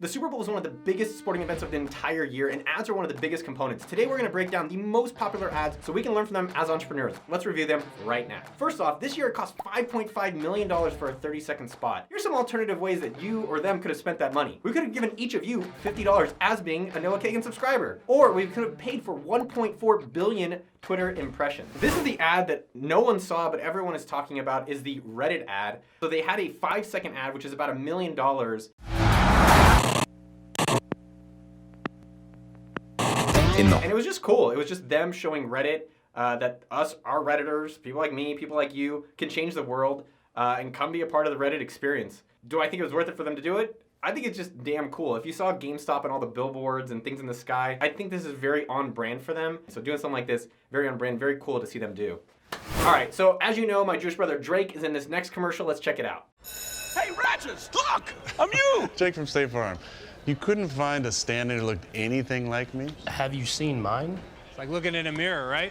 The Super Bowl is one of the biggest sporting events of the entire year, and ads are one of the biggest components. Today we're going to break down the most popular ads so we can learn from them as entrepreneurs. Let's review them right now. First off, this year it cost $5.5 million for a 30-second spot. Here's some alternative ways that you or them could have spent that money. We could have given each of you $50 as being a Noah Kagan subscriber, or we could have paid for 1.4 billion Twitter impressions. This is the ad that no one saw but everyone is talking about, is the Reddit ad. So they had a 5-second ad, which is about $1 million. And it was just cool. It was just them showing Reddit, that our Redditors, people like me, people like you, can change the world and come be a part of the Reddit experience. Do I think it was worth it for them to do it? I think it's just damn cool. If you saw GameStop and all the billboards and things in the sky, I think this is very on brand for them. So doing something like this, very on brand, very cool to see them do. All right, so as you know, my Jewish brother Drake is in this next commercial. Let's check it out. Hey, Ratchets, look, I'm you. Jake from State Farm. You couldn't find a stand-in who looked anything like me? Have you seen mine? It's like looking in a mirror, right?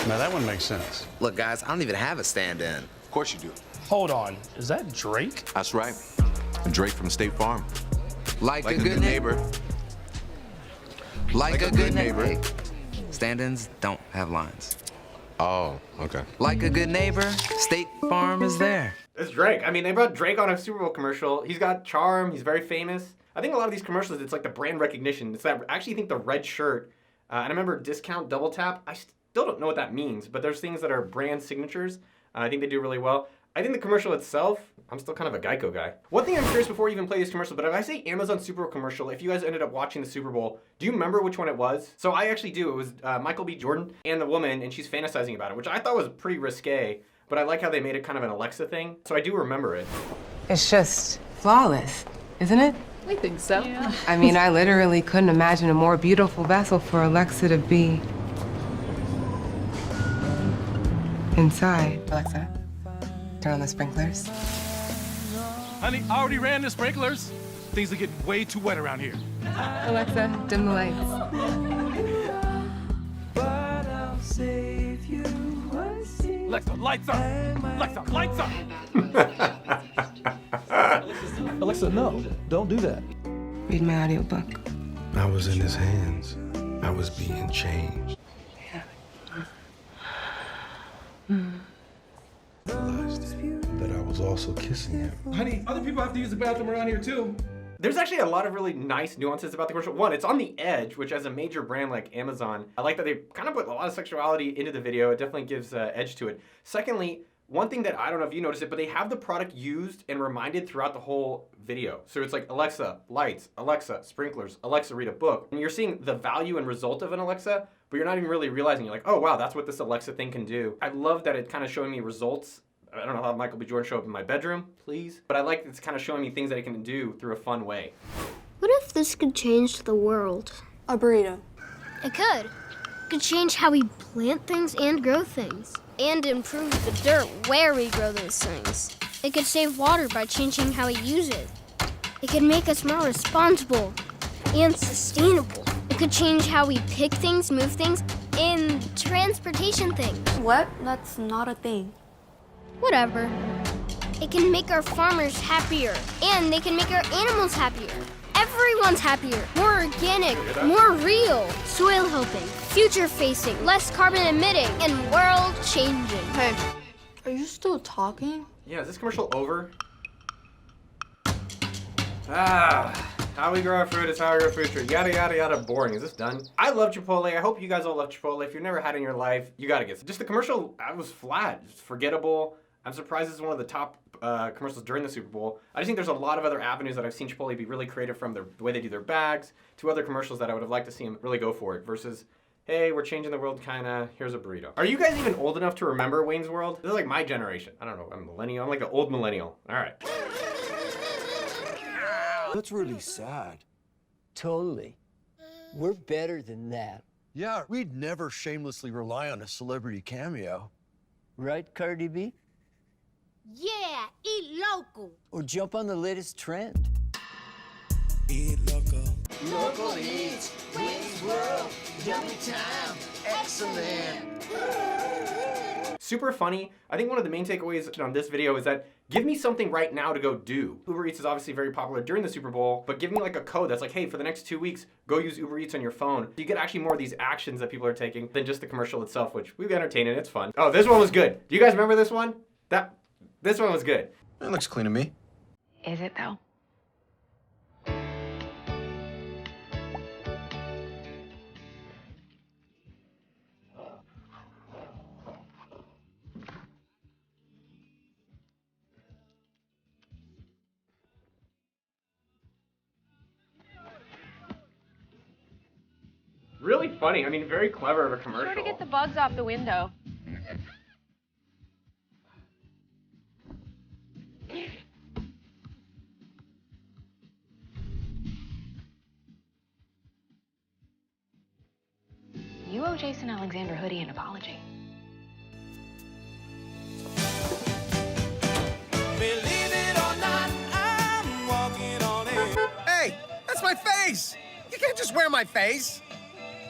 Now that one makes sense. Look, guys, I don't even have a stand-in. Of course you do. Hold on, is that Drake? That's right. Drake from State Farm. Like a good neighbor. Like a good neighbor. Stand-ins don't have lines. Oh, okay. Like a good neighbor, State Farm is there. It's Drake. I mean, they brought Drake on a Super Bowl commercial. He's got charm. He's very famous. I think a lot of these commercials, it's like the brand recognition. It's that, I actually think the red shirt, and I remember discount double tap. I still don't know what that means, but there's things that are brand signatures. I think they do really well. I think the commercial itself, I'm still kind of a Geico guy. One thing I'm curious before we even play this commercial, but if I say Amazon Super Bowl commercial, if you guys ended up watching the Super Bowl, do you remember which one it was? So I actually do. It was Michael B. Jordan and the woman, and she's fantasizing about it, which I thought was pretty risque, but I like how they made it kind of an Alexa thing. So I do remember it. It's just flawless, isn't it? I think so. Yeah. I mean, I literally couldn't imagine a more beautiful vessel for Alexa to be inside. Alexa, turn on the sprinklers. Honey, I already ran the sprinklers. Things are getting way too wet around here. Alexa, dim the lights. Alexa, lights up. Alexa, lights up. Alexa, no, don't do that. Read my audiobook. I was in his hands. I was being changed. Yeah. I realized that I was also kissing him. Honey, other people have to use the bathroom around here too. There's actually a lot of really nice nuances about the commercial. One, it's on the edge, which as a major brand like Amazon, I like that they kind of put a lot of sexuality into the video. It definitely gives edge to it. Secondly, one thing that I don't know if you noticed it, but they have the product used and reminded throughout the whole video. So it's like, Alexa, lights, Alexa, sprinklers, Alexa, read a book. And you're seeing the value and result of an Alexa, but you're not even really realizing, you're like, oh wow, that's what this Alexa thing can do. I love that it's kind of showing me results. I don't know how Michael B. Jordan show up in my bedroom, please. But I like it's kind of showing me things that it can do through a fun way. What if this could change the world? A burrito. It could. It could change how we plant things and grow things. And improve the dirt where we grow those things. It could save water by changing how we use it. It could make us more responsible and sustainable. It could change how we pick things, move things, and transportation things. What? That's not a thing. Whatever. It can make our farmers happier, and they can make our animals happier. Everyone's happier, more organic, more real, soil helping, future facing, less carbon emitting, and world changing. Hey, are you still talking? Yeah, is this commercial over? How we grow our food is how we grow food tree. Yada, yada, yada, boring. Is this done? I love Chipotle. I hope you guys all love Chipotle. If you've never had it in your life, you gotta get it. Just the commercial, I was flat, just forgettable. I'm surprised it's one of the top commercials during the Super Bowl. I just think there's a lot of other avenues that I've seen Chipotle be really creative, from the way they do their bags to other commercials that I would have liked to see them really go for it, versus, hey, we're changing the world, kinda, here's a burrito. Are you guys even old enough to remember Wayne's World? This is like my generation. I don't know, I'm a millennial. I'm like an old millennial. All right. That's really sad. Totally. We're better than that. Yeah, we'd never shamelessly rely on a celebrity cameo. Right, Cardi B? Yeah, eat local. Or jump on the latest trend. Eat local. Local eats, Wayne's World, yummy time, excellent. Super funny. I think one of the main takeaways on this video is that give me something right now to go do. Uber Eats is obviously very popular during the Super Bowl, but give me like a code that's like, hey, for the next 2 weeks, go use Uber Eats on your phone. You get actually more of these actions that people are taking than just the commercial itself, which we've entertained. It's fun. Oh, this one was good. Do you guys remember this one? This one was good. It looks clean to me. Is it though? Really funny. I mean, very clever of a commercial. Sure to get the bugs off the window. You owe Jason Alexander Hoodie an apology. Believe it or not, I'm walking on air. Hey, that's my face! You can't just wear my face!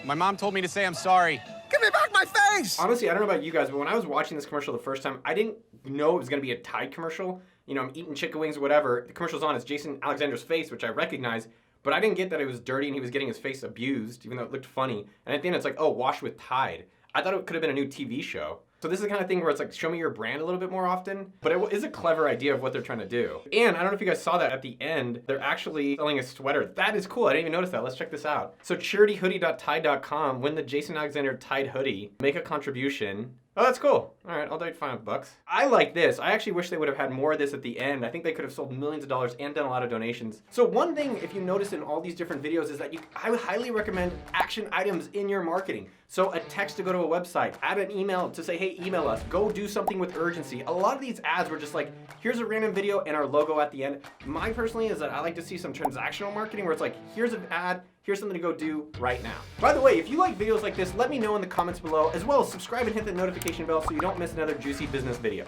My mom told me to say I'm sorry. Give me back my face! Honestly, I don't know about you guys, but when I was watching this commercial the first time, I didn't know it was going to be a Tide commercial. You know, I'm eating chicken wings or whatever. The commercial's on. It's Jason Alexander's face, which I recognize. But I didn't get that it was dirty and he was getting his face abused, even though it looked funny. And at the end, it's like, oh, wash with Tide. I thought it could have been a new TV show. So this is the kind of thing where it's like, show me your brand a little bit more often. But it is a clever idea of what they're trying to do. And I don't know if you guys saw that at the end, they're actually selling a sweater. That is cool. I didn't even notice that. Let's check this out. So charityhoodie.tide.com, win the Jason Alexander Tide hoodie, make a contribution. Oh, that's cool. All right, I'll donate $5. I like this. I actually wish they would have had more of this at the end. I think they could have sold millions of dollars and done a lot of donations. So one thing, if you notice in all these different videos, is that I would highly recommend action items in your marketing. So a text to go to a website, add an email to say, hey, email us, go do something with urgency. A lot of these ads were just like, here's a random video and our logo at the end. Mine personally is that I like to see some transactional marketing where it's like, here's an ad, here's something to go do right now. By the way, if you like videos like this, let me know in the comments below, as well as subscribe and hit the notification bell so you don't miss another juicy business video.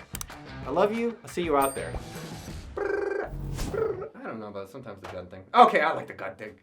I love you. I'll see you out there. I don't know about sometimes the gun thing. Okay, I like the gun thing.